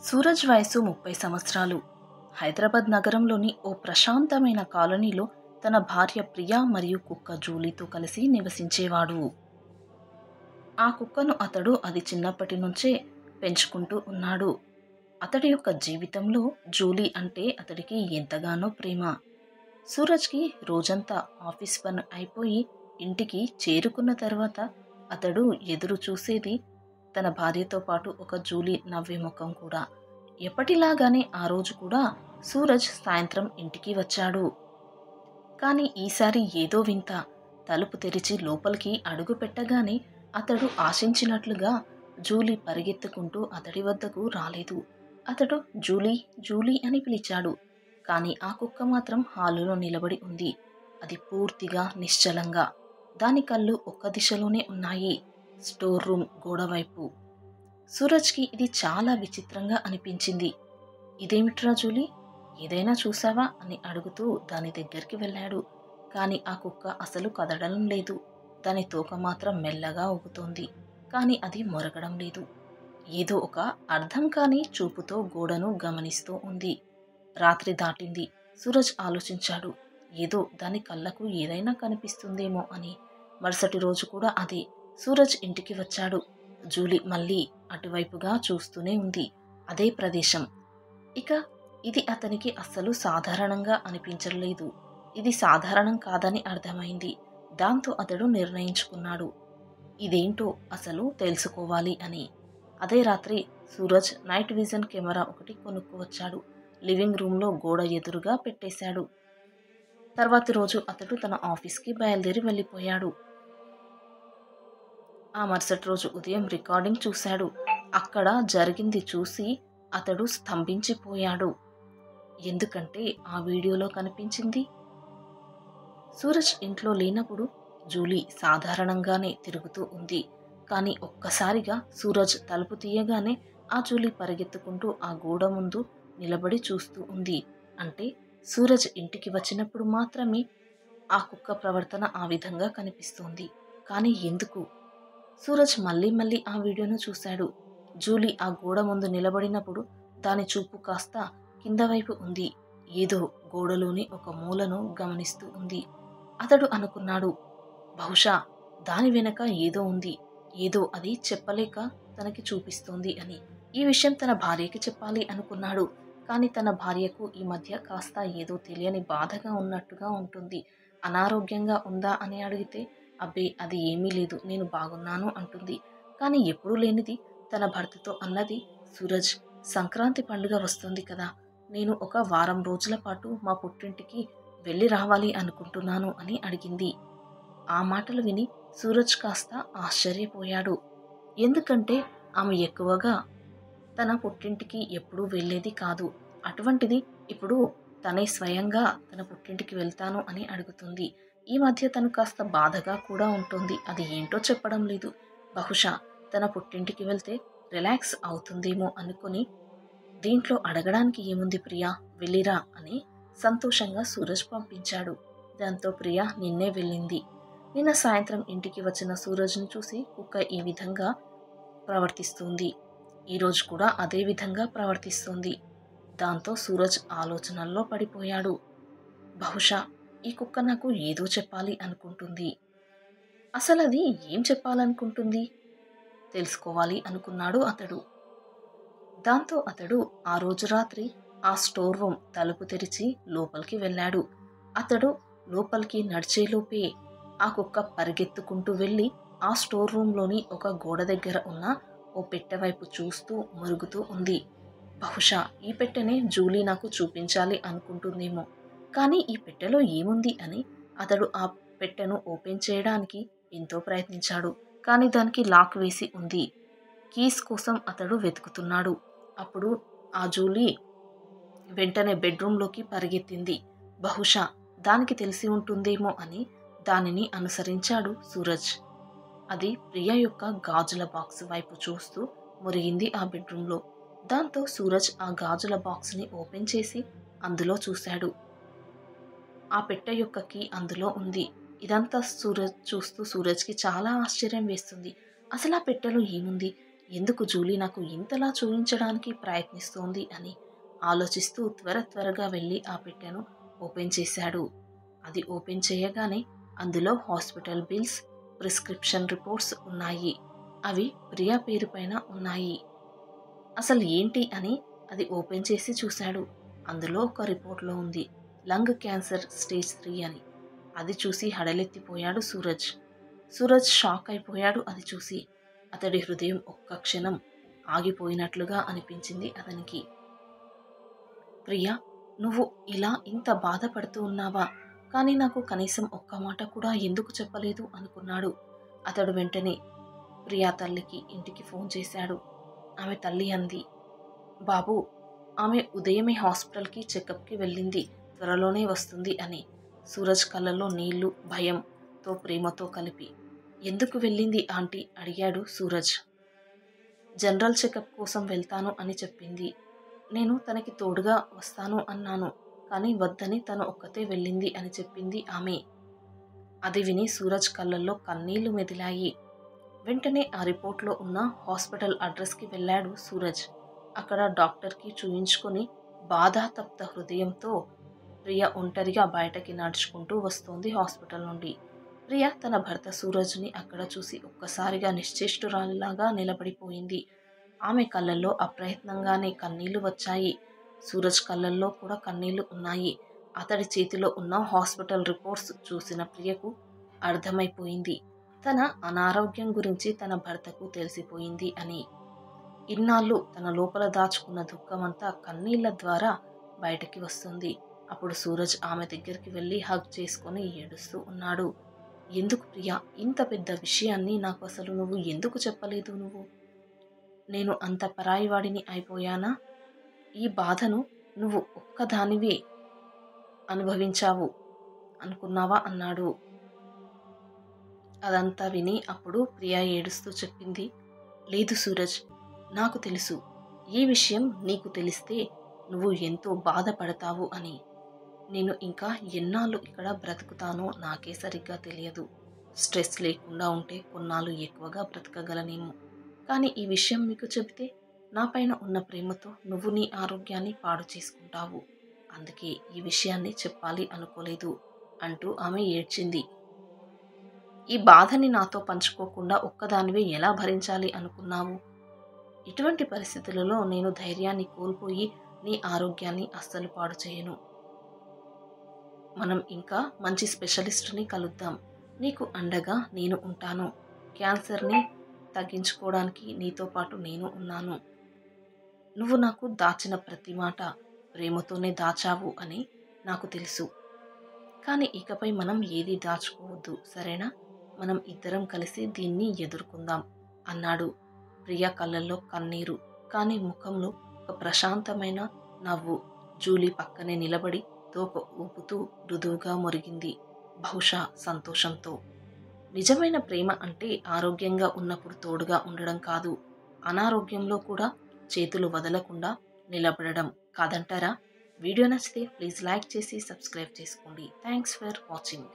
సూరజ్ వయసు 30 సంవత్సరాలు. హైదరాబాద్ నగరంలోని ఓ ప్రశాంతమైన కాలనీలో తన భార్య ప్రియా మరియు కుక్క జూలీతో కలిసి నివసించేవాడు. ఆ కుక్కను అతడు అది చిన్నప్పటి నుంచే పెంచుకుంటూ ఉన్నాడు. అతడి యొక్క జీవితంలో జూలీ అంటే అతడికి ఎంతగానో ప్రేమ. సూరజ్కి రోజంతా ఆఫీస్ పని అయిపోయి ఇంటికి చేరుకున్న తర్వాత అతడు ఎదురు చూసేది తన భార్యతో పాటు ఒక జూలీ నవ్వే ముఖం కూడా. ఎప్పటిలాగానే ఆ రోజు కూడా సూరజ్ సాయంత్రం ఇంటికి వచ్చాడు. కానీ ఈసారి ఏదో వింత. తలుపు తెరిచి లోపలికి అడుగు పెట్టగానే అతడు ఆశించినట్లుగా జూలీ పరిగెత్తుకుంటూ అతడి వద్దకు రాలేదు. అతడు జూలీ జూలీ అని పిలిచాడు. కానీ ఆ కుక్క మాత్రం హాలులో నిలబడి ఉంది. అది పూర్తిగా నిశ్చలంగా. దాని కళ్ళు ఒక్క దిశలోనే ఉన్నాయి, స్టోర్ రూమ్ గోడవైపు. సూరజ్కి ఇది చాలా విచిత్రంగా అనిపించింది. ఇదేమిట్రా జూలీ, ఏదైనా చూసావా అని అడుగుతూ దాని దగ్గరికి వెళ్ళాడు. కాని ఆ కుక్క అసలు కదలడం లేదు. దాని తోక మాత్రం మెల్లగా ఊగుతోంది. కాని అది మొరగడం లేదు. ఏదో ఒక అర్థం కాని చూపుతో గోడను గమనిస్తూ ఉంది. రాత్రి దాటింది. సూరజ్ ఆలోచించాడు, ఏదో దాని కళ్ళకు ఏదైనా కనిపిస్తుందేమో అని. మరుసటి రోజు కూడా అదే. సూరజ్ ఇంటికి వచ్చాడు. జూలీ మళ్ళీ అటువైపుగా చూస్తూనే ఉంది. అదే ప్రదేశం. ఇక ఇది అతనికి అస్సలు సాధారణంగా అనిపించలేదు. ఇది సాధారణం కాదని అర్థమైంది. దాంతో అతడు నిర్ణయించుకున్నాడు, ఇదేంటో అసలు తెలుసుకోవాలి అని. అదే రాత్రి సూరజ్ నైట్ విజన్ కెమెరా ఒకటి కొనుక్కువచ్చాడు. లివింగ్ రూమ్లో గోడ ఎదురుగా పెట్టేశాడు. తర్వాతి రోజు అతడు తన ఆఫీస్కి బయలుదేరి వెళ్ళిపోయాడు. ఆ మరుసటి రోజు ఉదయం రికార్డింగ్ చూశాడు. అక్కడ జరిగింది చూసి అతడు స్తంభించిపోయాడు. ఎందుకంటే ఆ వీడియోలో కనిపించింది సూరజ్ ఇంట్లో లేనప్పుడు జూలీ సాధారణంగానే తిరుగుతూ ఉంది. కానీ ఒక్కసారిగా సూరజ్ తలుపు తీయగానే ఆ జూలీ పరిగెత్తుకుంటూ ఆ గోడ ముందు నిలబడి చూస్తూ ఉంది. అంటే సూరజ్ ఇంటికి వచ్చినప్పుడు మాత్రమే ఆ కుక్క ప్రవర్తన ఆ విధంగా కనిపిస్తోంది. కానీ ఎందుకు? సూరజ్ మళ్ళీ మళ్ళీ ఆ వీడియోను చూశాడు. జూలీ ఆ గోడ ముందు నిలబడినప్పుడు దాని చూపు కాస్త కింద వైపు ఉంది. ఏదో గోడలోని ఒక మూలను గమనిస్తూ ఉంది. అతడు అనుకున్నాడు, బహుశా దాని వెనక ఏదో ఉంది. ఏదో అది చెప్పలేక తనకి చూపిస్తోంది అని. ఈ విషయం తన భార్యకి చెప్పాలి అనుకున్నాడు. కానీ తన భార్యకు ఈ మధ్య కాస్త ఏదో తెలియని బాధగా ఉన్నట్టుగా ఉంటుంది. అనారోగ్యంగా ఉందా అని అడిగితే అబ్బే అది ఏమీ లేదు, నేను బాగున్నాను అంటుంది. కానీ ఎప్పుడూ లేనిది తన భర్తతో అన్నది, సూరజ్ సంక్రాంతి పండుగ వస్తుంది కదా, నేను ఒక వారం రోజుల పాటు మా పుట్టింటికి వెళ్ళి రావాలి అనుకుంటున్నాను అని అడిగింది. ఆ మాటలు విని సూరజ్ కాస్త ఆశ్చర్యపోయాడు. ఎందుకంటే ఆమె ఎక్కువగా తన పుట్టింటికి ఎప్పుడూ వెళ్ళేది కాదు. అటువంటిది ఇప్పుడు తనే స్వయంగా తన పుట్టింటికి వెళ్తాను అని అడుగుతుంది. ఈ మధ్య తను కాస్త బాధగా కూడా ఉంటుంది. అది ఏంటో చెప్పడం లేదు. బహుశా తన పుట్టింటికి వెళ్తే రిలాక్స్ అవుతుందేమో అనుకుని, దీంట్లో అడగడానికి ఏముంది ప్రియా, వెళ్ళిరా అని సంతోషంగా సూరజ్ పంపించాడు. దాంతో ప్రియా నిన్నే వెళ్ళింది. నిన్న సాయంత్రం ఇంటికి వచ్చిన సూరజ్ని చూసి కుక్క ఈ విధంగా ప్రవర్తిస్తుంది. ఈరోజు కూడా అదే విధంగా ప్రవర్తిస్తుంది. దాంతో సూరజ్ ఆలోచనల్లో పడిపోయాడు. బహుశా ఈ కుక్క నాకు ఏదో చెప్పాలి అనుకుంటుంది. అసలది ఏం చెప్పాలనుకుంటుంది తెలుసుకోవాలి అనుకున్నాడు అతడు. దాంతో అతడు ఆ రోజు రాత్రి ఆ స్టోర్ రూమ్ తలుపు తెరిచి లోపలికి వెళ్ళాడు. అతడు లోపలికి నడిచేలోపే ఆ కుక్క పరిగెత్తుకుంటూ వెళ్ళి ఆ స్టోర్ రూమ్లోని ఒక గోడ దగ్గర ఉన్న ఓ పెట్టె వైపు చూస్తూ మురుగుతూ ఉంది. బహుశా ఈ పెట్టెనే జూలీ నాకు చూపించాలి అనుకుంటుందేమో. కానీ ఈ పెట్టెలో ఏముంది అని అతడు ఆ పెట్టెను ఓపెన్ చేయడానికి ఎంతో ప్రయత్నించాడు. కానీ దానికి లాక్ వేసి ఉంది. కీస్ కోసం అతడు వెతుకుతున్నాడు. అప్పుడు ఆ జూలీ వెంటనే బెడ్రూంలోకి పరిగెత్తింది. బహుశా దానికి తెలిసి ఉంటుందేమో అని దానిని అనుసరించాడు సూరజ్. అది ప్రియ యొక్క గాజుల బాక్స్ వైపు చూస్తూ మురిగింది ఆ బెడ్రూంలో. దాంతో సూరజ్ ఆ గాజుల బాక్స్ని ఓపెన్ చేసి అందులో చూశాడు. ఆ పెట్టె యొక్క కీ అందులో ఉంది. ఇదంతా సూరజ్ చూస్తూ సూరజ్కి చాలా ఆశ్చర్యం వేస్తుంది. అసలు ఆ పెట్టెలో ఏముంది? ఎందుకు జూలీ నాకు ఇంతలా చూయించడానికి ప్రయత్నిస్తోంది అని ఆలోచిస్తూ త్వరగా వెళ్ళి ఆ పెట్టెను ఓపెన్ చేశాడు. అది ఓపెన్ చేయగానే అందులో హాస్పిటల్ బిల్స్, ప్రిస్క్రిప్షన్ రిపోర్ట్స్ ఉన్నాయి. అవి ప్రియా పేరు పైన ఉన్నాయి. అసలు ఏంటి అని అది ఓపెన్ చేసి చూశాడు. అందులో ఒక రిపోర్ట్లో ఉంది లంగ్ క్యాన్సర్ స్టేజ్ 3 అని. అది చూసి హడలెత్తిపోయాడు సూరజ్. సూరజ్ షాక్ అయిపోయాడు అది చూసి. అతడి హృదయం ఒక్క క్షణం ఆగిపోయినట్లుగా అనిపించింది అతనికి. ప్రియా, నువ్వు ఇలా ఇంత బాధపడుతూ ఉన్నావా? కానీ నాకు కనీసం ఒక్క మాట కూడా ఎందుకు చెప్పలేదు అనుకున్నాడు. అతడు వెంటనే ప్రియా తల్లికి ఇంటికి ఫోన్ చేశాడు. ఆమె తల్లి అంది, బాబు, ఆమె ఉదయమే హాస్పిటల్కి చెకప్కి వెళ్ళింది, త్వరలోనే వస్తుంది అని. సూరజ్ కళ్ళలో నీళ్లు భయంతో ప్రేమతో కలిపి. ఎందుకు వెళ్ళింది ఆంటీ అడిగాడు సూరజ్. జనరల్ చెకప్ కోసం వెళ్తాను అని చెప్పింది. నేను తనకి తోడుగా వస్తాను అన్నాను, కానీ వద్దని తను ఒక్కతే వెళ్ళింది అని చెప్పింది ఆమె. అది విని సూరజ్ కళ్ళల్లో కన్నీళ్లు మెదిలాయి. వెంటనే ఆ రిపోర్ట్లో ఉన్న హాస్పిటల్ అడ్రస్కి వెళ్ళాడు సూరజ్. అక్కడ డాక్టర్కి చూయించుకొని బాధాతప్త హృదయంతో ప్రియ ఒంటరిగా బయటకి నడుచుకుంటూ వస్తోంది హాస్పిటల్ నుండి. ప్రియ తన భర్త సూరజ్ని అక్కడ చూసి ఒక్కసారిగా నిశ్చేష్టురాలిలాగా నిలబడిపోయింది. ఆమె కళ్ళల్లో అప్రయత్నంగానే కన్నీళ్లు వచ్చాయి. సూరజ్ కళ్ళల్లో కూడా కన్నీళ్లు ఉన్నాయి. అతడి చేతిలో ఉన్న హాస్పిటల్ రిపోర్ట్స్ చూసిన ప్రియకు అర్థమైపోయింది తన అనారోగ్యం గురించి తన భర్తకు తెలిసిపోయింది అని. ఇన్నాళ్ళు తన లోపల దాచుకున్న దుఃఖమంతా కన్నీళ్ల ద్వారా బయటకి వస్తుంది. అప్పుడు సూరజ్ ఆమె దగ్గరికి వెళ్ళి హగ్ చేసుకొని ఏడుస్తూ ఉన్నాడు. ఎందుకు ప్రియా, ఇంత పెద్ద విషయాన్ని నాకు అసలు నువ్వు ఎందుకు చెప్పలేదు? నేను అంత పరాయివాడిని అయిపోయానా? ఈ బాధను నువ్వు ఒక్కదానివే అనుభవించావు అనుకున్నావా అన్నాడు. అదంతా విని అప్పుడు ప్రియా ఏడుస్తూ చెప్పింది, లేదు సూరజ్, నాకు తెలుసు ఈ విషయం నీకు తెలిస్తే నువ్వు ఎంతో బాధపడతావు అని. నేను ఇంకా ఎన్నాళ్ళు ఇక్కడ బ్రతుకుతానో నాకే సరిగ్గా తెలియదు. స్ట్రెస్ లేకుండా ఉంటే కొన్నాళ్ళు ఎక్కువగా బ్రతకగలనేమో. కానీ ఈ విషయం మీకు చెబితే నాపైన ఉన్న ప్రేమతో నువ్వు నీ ఆరోగ్యాన్ని పాడు చేసుకుంటావు. అందుకే ఈ విషయాన్ని చెప్పాలి అనుకోలేదు అంటూ ఆమె ఏడ్చింది. ఈ బాధని నాతో పంచుకోకుండా ఒక్కదానివే ఎలా భరించాలి అనుకున్నావు? ఇటువంటి పరిస్థితులలో నేను ధైర్యాన్ని కోల్పోయి నీ ఆరోగ్యాన్ని అస్సలు పాడు చేయను. మనం ఇంకా మంచి స్పెషలిస్ట్ని కలుద్దాం. నీకు అండగా నేను ఉంటాను. క్యాన్సర్ని తగ్గించుకోవడానికి నీతో పాటు నేను ఉన్నాను. నువ్వు నాకు దాచిన ప్రతి మాట ప్రేమతోనే దాచావు అని నాకు తెలుసు. కానీ ఇకపై మనం ఏది దాచుకోవద్దు, సరేనా? మనం ఇద్దరం కలిసి దీన్ని ఎదుర్కొందాం అన్నాడు. ప్రియా కళ్ళల్లో కన్నీరు, కానీ ముఖంలో ఒక ప్రశాంతమైన నవ్వు. జూలీ పక్కనే నిలబడి తోక ఊపుతూ మృదువుగా మొరిగింది, బహుశా సంతోషంతో. నిజమైన ప్రేమ అంటే ఆరోగ్యంగా ఉన్నప్పుడు తోడుగా ఉండడం కాదు, అనారోగ్యంలో కూడా చేతులు వదలకుండా నిలబడడం కాదంటారా? వీడియో నచ్చితే ప్లీజ్ లైక్ చేసి సబ్స్క్రైబ్ చేసుకోండి. Thanks for watching.